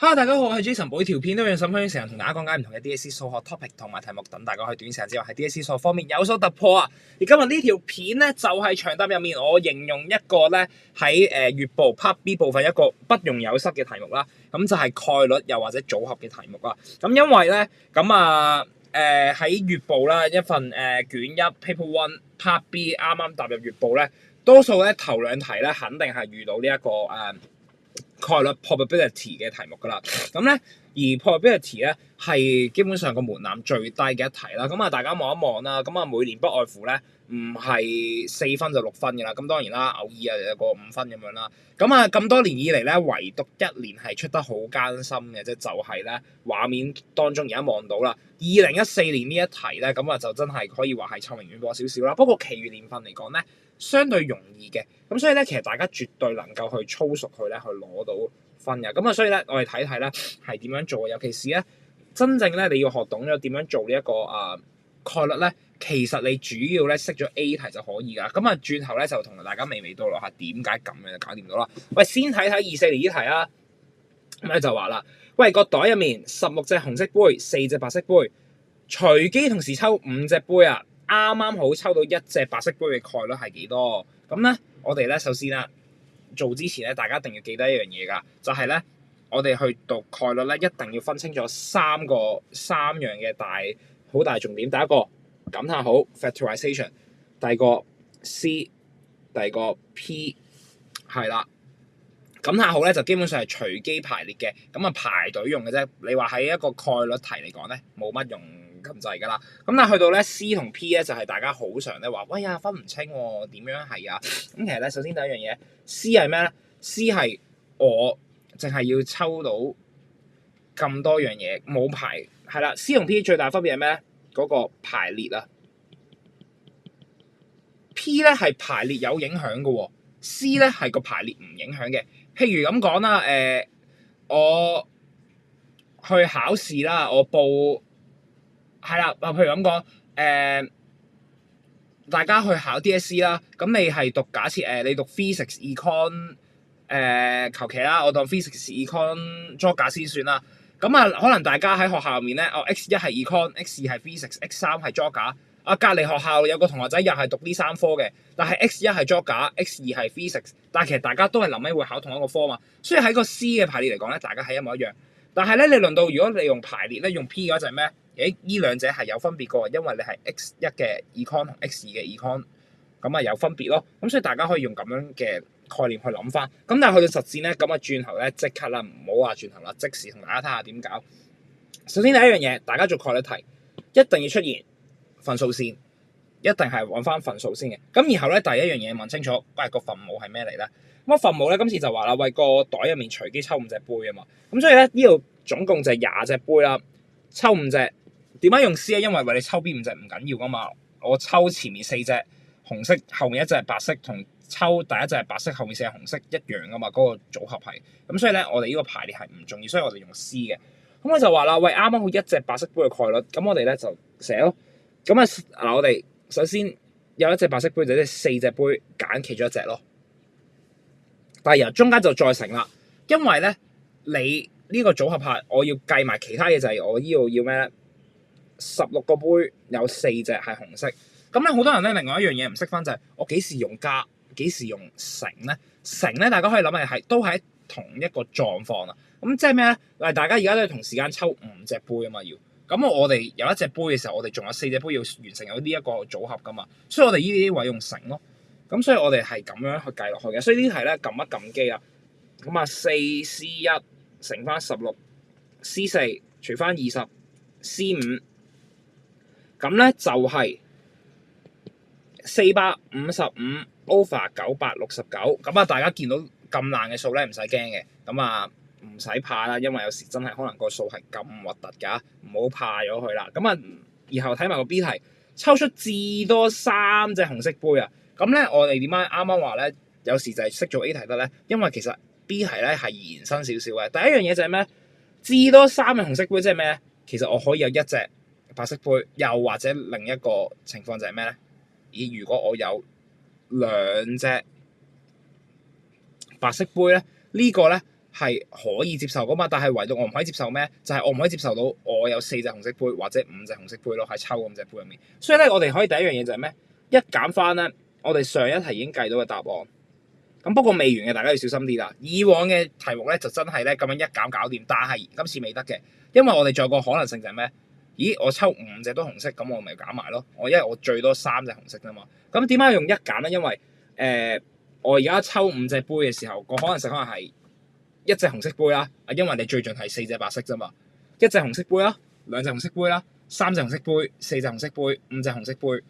Hello，大家好，我係 Jason。每條片都用10分鐘時間同大家講解唔同嘅 DSE 數學 topic 同埋題目，等大家可以短時間之內喺 DSE 數學方面有所突破啊！而今日呢條片咧就係長答入面，我形容一個咧喺乙部 Part B 部分一個不容有失嘅題目啦。咁就係概率又或者組合嘅題目啦。咁因為咧喺乙部啦一份卷一 Paper One Part B 啱啱踏入乙部咧，多數咧頭兩題咧肯定係遇到呢一個概率 probability 嘅題目㗎啦，咁咧而 probability 咧係基本上個門檻最低嘅一題啦。咁啊，大家望一望啦，咁啊每年不外乎咧唔係4分就6分㗎啦。咁當然啦，偶爾有個5分咁樣啦。咁啊咁多年以嚟咧，唯獨一年係出得好艱辛嘅啫，就係咧畫面當中而家望到啦。2014年呢一題咧，咁啊就真係可以話係臭名遠播少少啦。不過其餘年份嚟講咧，相對容易嘅，咁所以咧，其實大家絕對能夠去操熟佢咧，去攞到分嘅。咁啊，所以咧，我哋睇睇咧係點樣做，尤其是咧，真正咧你要學懂咗點樣做呢一個概率咧，其實你主要咧識咗 A 題就可以㗎。咁啊，轉頭咧就同大家娓娓道來下點解咁樣就搞掂到啦。喂，先睇睇24年呢題啊，咁咧就話啦，喂，個袋入面16隻紅色杯，4隻白色杯，隨機同時抽5隻杯啊！啱啱好抽到1隻白色杯嘅概率係幾多？咁咧，我哋咧首先啦，做之前咧，大家一定要記得一樣嘢㗎，就係咧，我哋去讀概率咧，一定要分清楚三樣嘅好大重點。第一個感嘆號 factorization， 第二個 C， 第二個 P， 係啦。感嘆號咧就基本上係隨機排列嘅，咁啊排隊用嘅啫。你話喺一個概率題嚟講咧，冇乜用咁滯㗎啦。咁但係去到咧 C 同 P 咧，就係大家好常咧話，喂呀分唔清喎，點樣係啊？咁其實咧，首先第一樣嘢 C 係咩咧 ？C 係我淨係要抽到咁多樣嘢，冇排係啦。C 同 P 最大分別係咩咧？嗰個排列啊。P 咧係排列有影響嘅喎，C 咧係個排列唔影響嘅。譬如咁講啦，我去考試啦，我報係啦，譬如咁講，大家去考 DSE 啦，咁你係讀假設你讀 physics econ 求其啦，我當 physics econ 作假先算啦。咁啊，可能大家喺學校入面咧，X1 係 econ，X2 係 physics，X3 係作假。隔離學校有個同學仔又係讀呢3科嘅，但係 X1 係作假，X2係 physics，但係其實大家都係臨尾會考同一個科嘛，所以喺個 C 嘅排列嚟講咧，大家係一模一樣。但係咧，你輪到如果你用排列咧，用 P 嘅話就係咩？呢兩者係有分別嘅，因為你係 X1 嘅 econ 同 X2 嘅 econ， 咁啊有分別咯。咁所以大家可以用咁樣嘅概念去諗翻。咁但係去到實戰咧，咁啊轉頭咧即刻啦，唔好話轉頭啦，即時同大家睇下點搞。首先第一樣嘢，大家做概率題一定要出現分數線，一定係揾翻分數先嘅。咁然後咧，第一樣嘢問清楚，喂個分母係咩嚟咧？咁分母咧今次就話啦，喂個袋入面隨機抽5隻杯啊嘛。咁所以咧呢度總共就係20隻杯啦，抽5隻。點解用 C 咧？因為你抽邊5隻唔緊要噶嘛。我抽前面4隻紅色，後面1隻係白色，同抽第一隻係白色，後面4隻紅色一樣噶嘛。嗰個組合係咁，所以咧我哋呢個排列係唔重要，所以我哋用 C 嘅。咁我就話啦，喂啱啱好1隻白色杯嘅概率，咁我哋咧就寫咯。咁嗱，我哋首先有1隻白色杯，就即係4隻杯揀其中1隻咯。但係由中間就再乘啦，因為咧你呢個組合下，我要計埋其他嘢，就係我呢度要咩咧？16個杯有4隻係紅色。咁咧好多人咧另外一樣嘢唔識分就係我幾時用加，幾時用乘咧？乘咧大家可以諗係都係同一個狀況啊。咁即係咩咧？嗱，大家而家都係同時間抽5隻杯啊嘛要。咁我哋有1隻杯嘅時候，我哋仲有4隻杯要完成有呢一個組合噶嘛，所以我哋呢啲位用乘咯。咁所以我哋係咁樣去計落去嘅。所以呢題咧撳一撳機啦。咁啊4C1乘翻16，C4 除翻20，C5，咁咧就係455 over 969。咁啊，大家見到咁爛嘅數咧，唔使驚嘅。咁啊〜唔使怕啦，因為有時真係可能個數係咁核突㗎，唔好怕咗佢啦。咁啊，然後睇埋個 B 題，抽出至多3隻紅色杯啊。咁咧，我哋點解啱啱話咧，有時就係識做 A 題得咧？因為其實 B 題咧係延伸少少嘅。第一樣嘢就係咩？至多3隻紅色杯即係咩咧？其實我可以有1隻白色杯，又或者另一個情況就係咩咧？如果我有2隻白色杯咧，呢個咧係可以接受噶嘛，但係唯獨我唔可以接受咩？就係我唔可以接受到我有4隻紅色杯或者5隻紅色杯咯，喺抽咁隻杯入面。所以咧，我哋可以第一樣嘢就係咩？一減翻咧，我哋上一題已經計到嘅答案。咁不過未完嘅，大家要小心啲啦。以往嘅題目咧就真係咧咁樣一減搞掂，但係今次未得嘅，因為我哋仲有個可能性就係咩？咦，我抽5隻都紅色，咁我咪減埋咯。因為我最多3隻紅色啫嘛。咁點解用一減咧？因為我而家抽5隻杯嘅時候，個可能性可能係一隻紅色杯啦，因為你最盡係4隻白色啫嘛。一隻紅色杯啦，2隻紅色杯啦，3隻紅色杯，4隻紅色杯，5隻紅色杯，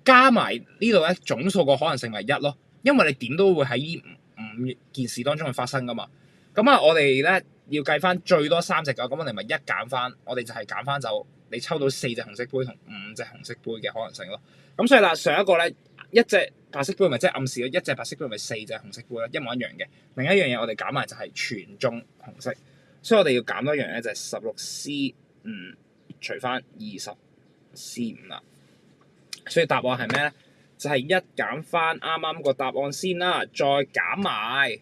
加埋呢度咧總數個可能性咪1咯。因為你點都會喺呢5件事當中去發生噶嘛。咁啊，我哋咧要計翻最多3隻㗎，咁我哋咪一減翻，我哋就係減翻就你抽到4隻紅色杯同5隻紅色杯嘅可能性咯。咁所以啦，上一個咧一隻白色杯咪即係暗示咗一隻白色杯咪4隻紅色杯啦，一模一樣嘅。另一樣嘢我哋減埋就係全中紅色，所以我哋要減多一樣咧就係16C5除翻20C5啦。所以答案係咩咧？就係一減翻啱啱個答案先啦，再減埋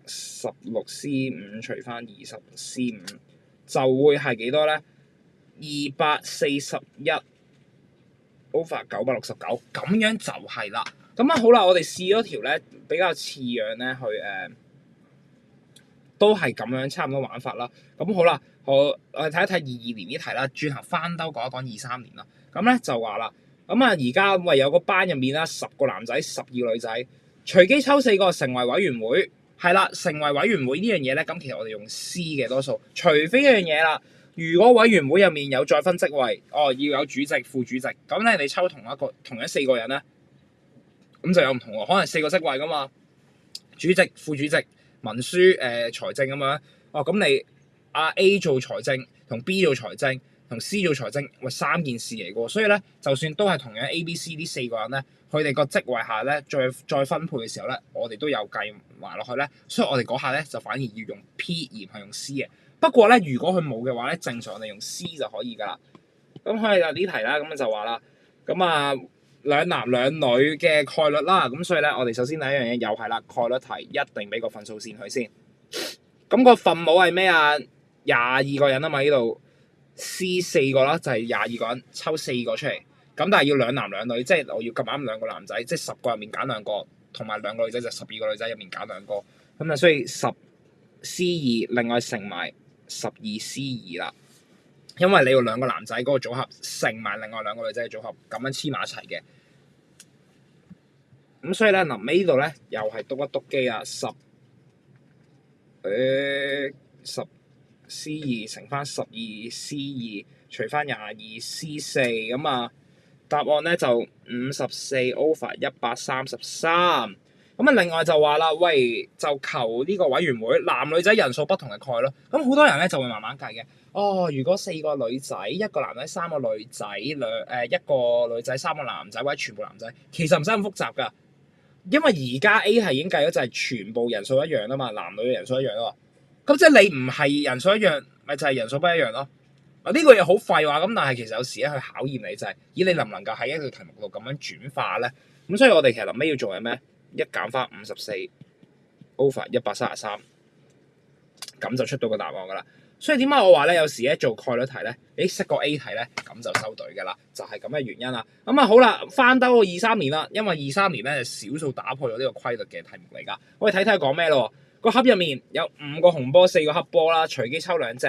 16C5除翻20C5，就會係幾多咧？241 over 969，咁樣就係啦。咁啊好啦，我哋試咗條咧比較似樣咧，去都係咁樣差唔多玩法啦。咁好啦，我哋睇一睇22年呢題啦，轉頭翻兜講一講23年啦。咁咧就話啦。咁啊，而家有個班入面啦，10個男仔，12個女仔，隨機抽4個成為委員會，係啦，成為委員會呢樣嘢咧，咁其實我哋用 C 嘅多數，除非一樣嘢啦，如果委員會入面有再分職位，要有主席、副主席，咁咧你抽同樣4個人咧，咁就有唔同喎，可能4個職位噶嘛，主席、副主席、文書、財政咁樣，咁你A 做財政，同 B 做財政。同 C 做財政，3件事嚟嘅喎，所以咧，就算都係同樣 A、B、C 呢4個人咧，佢哋個職位下咧，再分配嘅時候咧，我哋都有計埋落去咧，所以我哋嗰下咧就反而要用 P 而唔係用 C 嘅。不過咧，如果佢冇嘅話咧，正常我哋用 C 就可以㗎啦。咁佢就呢題啦，咁就話啦，咁啊2男2女嘅概率啦，咁所以咧，我哋首先第一樣嘢又係啦，概率題一定俾個分數線佢先。咁個分母係咩啊？22個人啊嘛，呢度。C 4個啦，就係22個人抽4個出嚟，咁但係要2男2女，即係我要咁啱2個男仔，即係10個入面揀2個，同埋2個女仔就12個女仔入面揀2個，咁啊所以10C2 另外乘埋12C2啦，因為你要2個男仔嗰個組合乘埋另外2個女仔嘅組合，咁樣黐埋一齊嘅，咁所以咧臨尾呢度咧又係篤一篤機啊10C2 乘翻12C2 除翻22C4，咁啊答案咧就54 over 133。咁啊另外就話啦，喂，就求呢個委員會男女仔人數不同嘅概率。咁好多人咧就會慢慢計嘅。如果4個女仔，1個男仔3個女仔，1個女仔3個男仔，或者全部男仔，其實唔使咁複雜㗎。因為而家 A 係已經計咗就係全部人數一樣啊嘛，男女嘅人數一樣啊嘛。咁即係你唔係人數一樣，咪就係人數不一樣咯。呢個嘢好廢話，咁但係其實有時咧去考驗你就係，你能唔能夠喺一個題目度咁樣轉化咧？咁所以我哋其實臨尾要做係咩？一減翻54 over 133，咁就出到個答案㗎啦。所以點解我話咧，有時咧做概率題咧，你識個 A 題咧，咁就收隊㗎啦，就係咁嘅原因啦。咁啊好啦，翻兜個23年啦，因為23年咧係少數打破咗呢個規律嘅題目嚟㗎。我哋睇睇講咩咯？個盒入面有5個紅波，4個黑波啦，隨機抽2隻。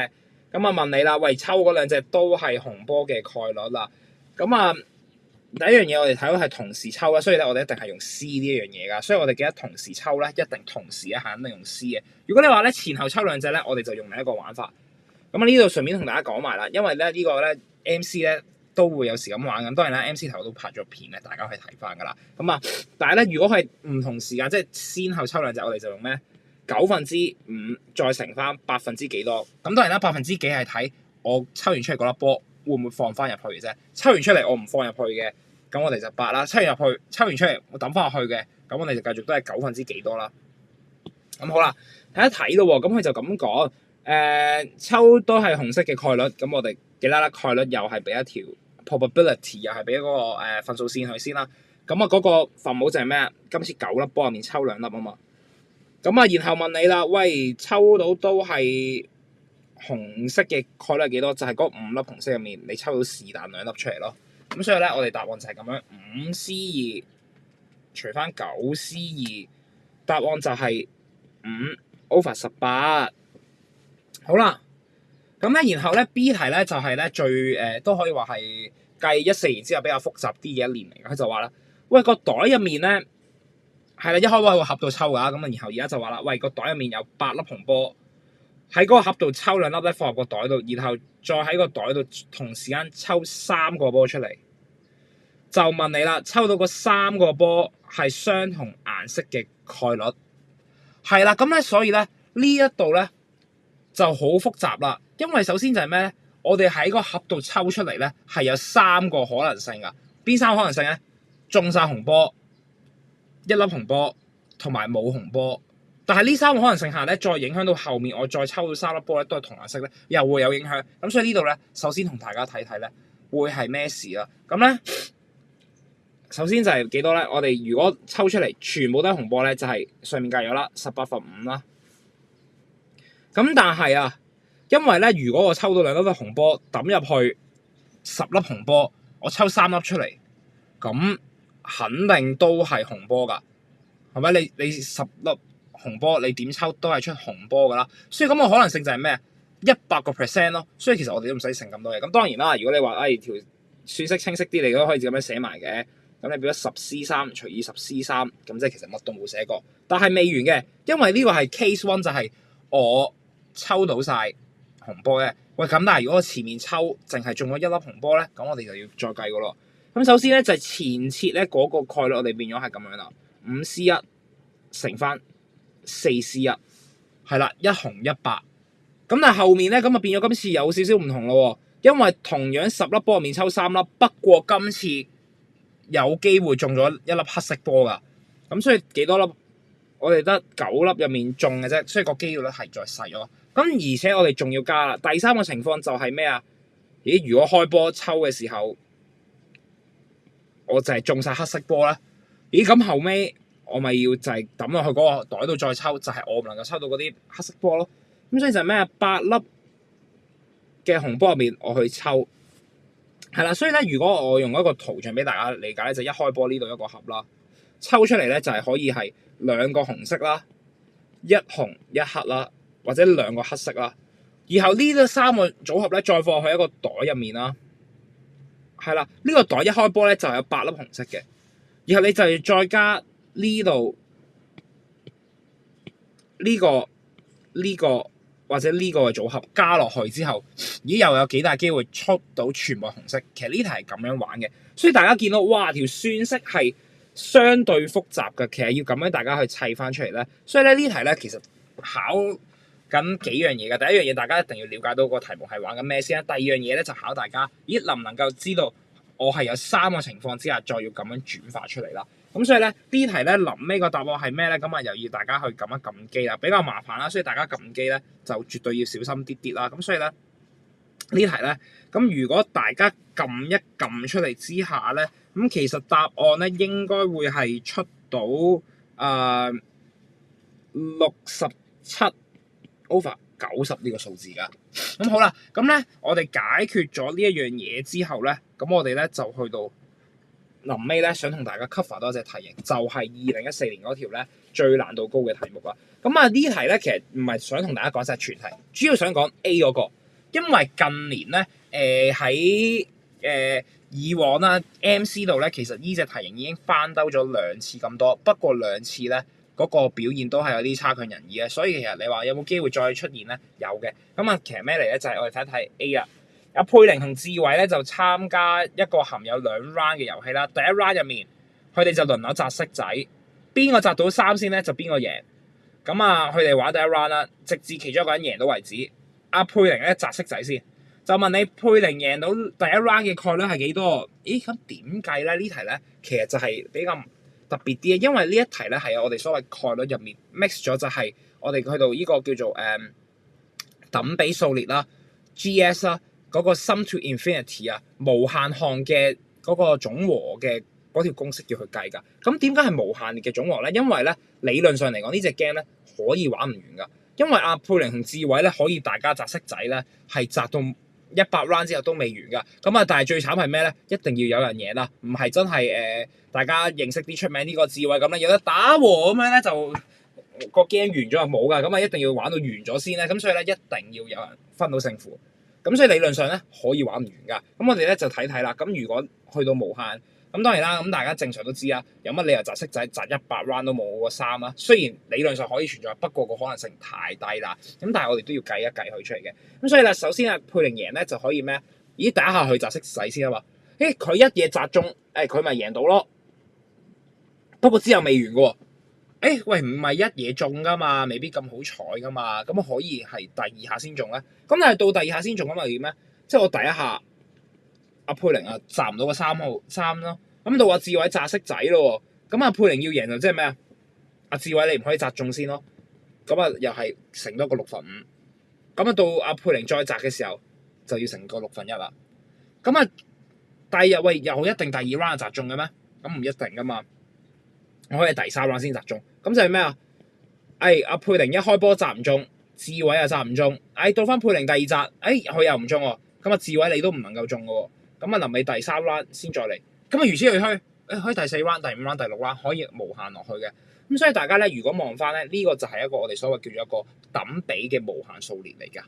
咁啊問你啦，喂，抽嗰2隻都係紅波嘅概率啦。咁啊第一樣嘢我哋睇到係同時抽啦，所以咧我哋一定係用 C 呢一樣嘢噶。所以我哋記得同時抽咧，一定同時咧係肯定用 C 嘅。如果你話咧前後抽2隻咧，我哋就用另一個玩法。咁啊呢度順便同大家講埋啦，因為咧呢個咧 MC 咧都會有時咁玩咁。當然啦 MC 頭都拍咗片咧，大家可以睇翻噶啦。咁啊，但係咧如果係唔同時間，即係先後抽2隻，我哋就用咩？9/5再乘翻8%幾多？咁當然啦，8%幾係睇我抽完出嚟嗰粒波會唔會放翻入去嘅啫。抽完出嚟我唔放入去嘅，咁我哋就8啦。抽完出嚟我抌翻入去嘅，咁我哋就繼續都係9%幾多啦。咁好啦，睇一睇咯喎，咁佢就咁講，抽都係紅色嘅概率，咁我哋記得啦，概率又係俾一條 probability， 又係俾嗰個分數線佢先啦。咁啊嗰個分母就係咩啊？今次9粒波入面抽2粒啊嘛。咁啊，然後問你啦，喂，抽到都係紅色嘅概率係幾多？就係嗰5粒紅色入面，你抽到是但2粒出嚟咯。咁所以咧，我哋答案就係咁樣，5C2除翻9C2，答案就係5/18。好啦，咁咧，然後咧 B 題咧就係咧最都可以話係計14年之後比較複雜啲嘅一年嚟嘅。佢就話啦，喂，個袋入面咧係啦，一開波喺個盒度抽㗎，咁啊，然後而家就話啦，喂，個袋入面有8粒紅波，喺嗰個盒度抽2粒咧放入個袋度，然後再喺個袋度同時間抽3個波出嚟，就問你啦，抽到個3個波係相同顏色嘅概率係啦，咁咧所以咧呢一度咧就好複雜啦，因為首先就係咩咧？我哋喺個盒度抽出嚟咧係有3個可能性㗎，邊3個可能性咧？中晒紅波、1粒紅波同埋冇紅波。但係呢3個可能性下咧，再影響到後面我再抽到3粒波咧，都係同顏色咧，又會有影響。咁所以呢度咧，首先同大家睇睇咧，會係咩事啦？咁咧，首先就係幾多咧？我哋如果抽出嚟全部都係紅波咧，就係上面計咗啦，18/5啦。咁但係啊，因為咧，如果我抽到2粒紅波抌入去10粒紅波，我抽3粒出嚟，咁肯定都係紅波㗎，係咪？你10粒紅波，你點抽都係出紅波㗎啦。所以咁個可能性就係咩？100% 咯。所以其實我哋都唔使成咁多嘢。咁當然啦，如果你話條算式清晰啲，你都可以咁樣寫埋嘅。咁你變咗10C3除以10C3，咁即係其實乜都冇寫過。但係未完嘅，因為呢個係 case one，就係我抽到晒紅波嘅。喂，咁但係如果我前面抽淨係中咗1粒紅波咧，咁我哋就要再計個咯。咁首先咧就係前設咧嗰個概率，我哋變咗係咁樣啦，5C1乘翻4C1，係啦，一紅一白。咁但係後面咧咁啊變咗今次有少少唔同咯，因為同樣10粒波入面抽3粒，不過今次有機會中咗1粒黑色波㗎。咁所以幾多粒？我哋得9粒入面中嘅啫，所以個機會率係再細咗。咁而且我哋仲要加啦，第3個情況就係咩啊？咦，如果開波抽嘅時候，我就係中晒黑色波啦。咦，咁後尾我咪要就係抌落去嗰個袋度再抽，就係我唔能夠抽到嗰啲黑色波咯。咁所以就係咩啊？8粒嘅紅波入面，我去抽係啦。所以咧，如果我用一個圖像俾大家理解咧，就一開波呢度一個盒啦，抽出嚟咧就係可以係2個紅色啦，一紅一黑啦，或者2個黑色啦。然後呢3個組合咧，再放去一個袋入面啦。係啦，呢個袋一開波咧就有8粒紅色嘅，然後你就要再加呢度呢個或者呢個嘅組合加落去之後，咦又有幾大機會出到全部紅色。其實呢題係咁樣玩嘅，所以大家見到哇條算式係相對複雜嘅，其實要咁樣大家去砌翻出嚟咧。所以咧呢題咧其實考緊幾樣嘢嘅。第一樣嘢大家一定要了解到個題目係玩緊咩先啦。第二樣嘢咧就考大家，咦能唔能夠知道我係有3個情況之下再要咁樣轉化出嚟啦。咁所以咧呢題咧臨尾個答案係咩咧？咁啊又要大家去撳一撳機啦，比較麻煩啦，所以大家撳機咧就絕對要小心啲啲啦。咁所以咧呢題咧，咁如果大家撳一撳出嚟之下咧，咁其實答案咧應該會係出到67/90呢個數字㗎。咁好啦，咁咧我哋解決咗呢一樣嘢之後咧，咁我哋咧就去到臨尾咧，想同大家 cover 多隻題型，就係2014年嗰條咧最難度高嘅題目啦。咁啊呢題咧其實唔係想同大家講晒全題，主要想講 A 嗰個，因為近年咧喺以往啦 MC 度咧，其實呢隻題型已經翻兜咗2次咁多，不過2次咧嗰個表現都係有啲差強人意嘅，所以其實你話有冇機會再出現咧？有嘅。咁啊其實咩嚟咧？就係我哋睇一睇 A 啦。阿佩玲同志偉咧就參加一個含有2 round 嘅遊戲啦。第一 round 入面，佢哋就輪流擲骰仔，邊個擲到3先咧就邊個贏。咁啊，佢哋玩第一 round 啦，直至其中一個人贏到為止。阿佩玲咧擲骰仔先，就問你佩玲贏到第一 round 嘅概率係幾多？咦，咁點計咧？呢題咧其實就係比較特別啲嘅，因為呢一題咧係我哋所謂概率入面 mix 咗，就係我哋去到呢個叫做等比數列啦 ，GS 啦。嗰個 sum to infinity 啊，無限項嘅嗰個總和嘅嗰條公式要去計㗎。咁點解係無限嘅總和咧？因為咧理論上嚟講呢隻 game 咧可以玩唔完㗎，因為阿佩玲同志偉咧可以大家擲骰仔咧係擲到100 round 之後都未完㗎。咁啊，但係最慘係咩咧？一定要有人贏啦，唔係真係大家認識啲出名呢個志偉咁咧，有得打和咁樣咧就個 game 完咗就冇㗎。咁啊，一定要玩到完咗先咧。咁所以咧一定要有人分到勝負。咁所以理論上咧可以玩唔完㗎。咁我哋咧就睇睇啦。咁如果去到無限，咁當然啦，咁大家正常都知啦，有乜理由擲骰仔擲100 round 都冇個3啊？雖然理論上可以存在，不過個可能性太低啦。咁但係我哋都要計一計佢出嚟嘅。咁所以咧，首先啊，佩玲贏咧就可以咩？咦，第一下去擲骰仔先啊嘛。佢一嘢擲中，佢咪贏到咯。不過之後未完嘅喎。喂，唔係一嘢中㗎嘛，未必咁好彩㗎嘛。咁可以係第二下先中咧。咁但係到第二下先中咁又點咧？即係我第一下。阿佩玲啊，擲唔到個3咯，咁到阿志偉擲骰仔咯喎，咁阿佩玲要贏就即係咩啊？阿志偉你唔可以擲中先咯，咁啊又係乘多個6/5，咁啊到阿佩玲再擲嘅時候就要乘個1/6啦，咁啊第二日又一定第2 round 擲中嘅咩？咁唔一定噶嘛，我可以第3 round 先擲中，咁就係咩啊？阿佩玲一開波擲唔中，志偉又擲唔中，到翻佩玲第二擲，佢又唔中喎，咁啊志偉你都唔能夠中嘅喎。咁啊，臨尾第3 round 先再嚟，咁啊如此類推，可以第4 round、第5 round、第6 round 可以無限落去嘅。咁所以大家咧，如果望翻咧，呢個就係一個我哋所謂叫做一個等比嘅無限數列嚟㗎。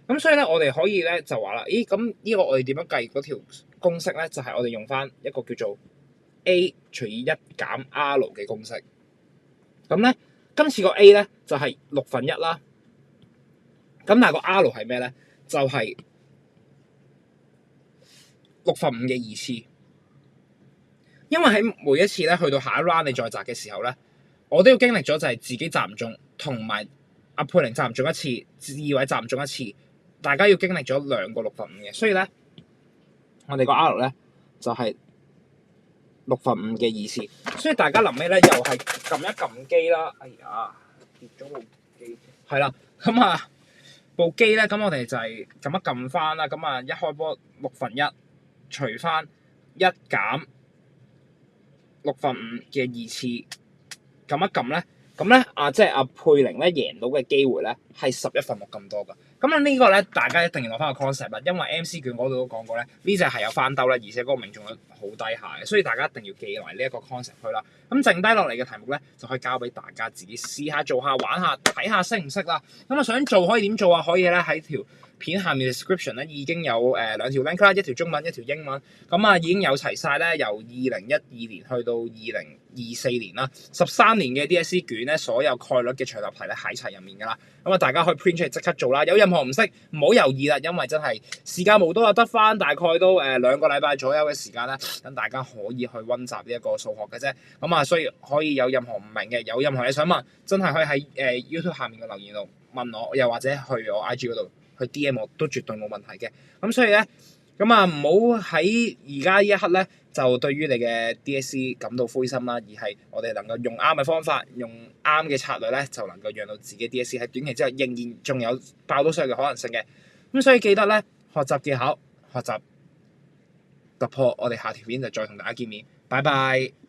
咁所以咧，我哋可以咧就話啦，咁呢個我哋點樣計嗰條公式咧？就係我哋用翻一個叫做 A 除以1減 R 嘅公式。咁咧，今次個 A 咧就係1/6啦。咁但係個 R 係咩咧？就係6/5嘅2次，因為喺每一次咧去到下一 round 你再擲嘅時候咧，我都要經歷咗就係自己擲唔中，同埋阿佩玲擲唔中一次，志偉擲唔中一次，大家要經歷咗2個6/5嘅，所以咧我哋個 R 咧就係6/5嘅2次，所以大家臨尾咧又係撳一撳機啦，哎呀跌咗部機，係啦，咁啊部機咧，咁我哋就係撳一撳翻啦，咁啊一開波1/6。除翻1減6/5嘅2次，撳一撳咧，咁咧即係阿佩玲咧贏到嘅機會咧係11/6咁多㗎。咁啊呢個咧大家一定要攞翻個 concept 啦，因為 MC 卷嗰度都講過咧，呢隻係有翻兜啦，而且嗰個命中率好低下嘅，所以大家一定要記埋呢一個 concept 去啦。咁剩低落嚟嘅題目咧就可以交俾大家自己試下做下玩下睇下識唔識啦。咁啊想做可以點做啊？可以咧喺條片下面 description 咧已經有2條 link 啦，一條中文一條英文，咁啊已經有齊晒咧，由2012年去到2024年啦，13年嘅 DSE 卷咧，所有概率嘅長答題咧喺齊入面㗎啦。咁啊大家可以 print 出嚟即刻做啦，有任何唔識唔好猶豫啦，因為真係時間無多啊，得翻大概都2個禮拜左右嘅時間啦，等大家可以去溫習呢一個數學嘅啫。咁啊所以可以有任何唔明嘅，有任何嘢想問，真係可以喺YouTube 下面嘅留言度問我，又或者去我 IG 嗰度去 DM 我都絕對冇問題嘅。咁所以咧，咁啊唔好喺而家呢一刻咧，就對於你嘅 DSE 感到灰心啦，而係我哋能夠用啱嘅方法，用啱嘅策略咧，就能夠讓到自己 DSE 喺短期之後仍然仲有爆到上嘅可能性嘅。咁所以記得咧，學習技巧，學習突破，我哋下條片就再同大家見面，拜拜。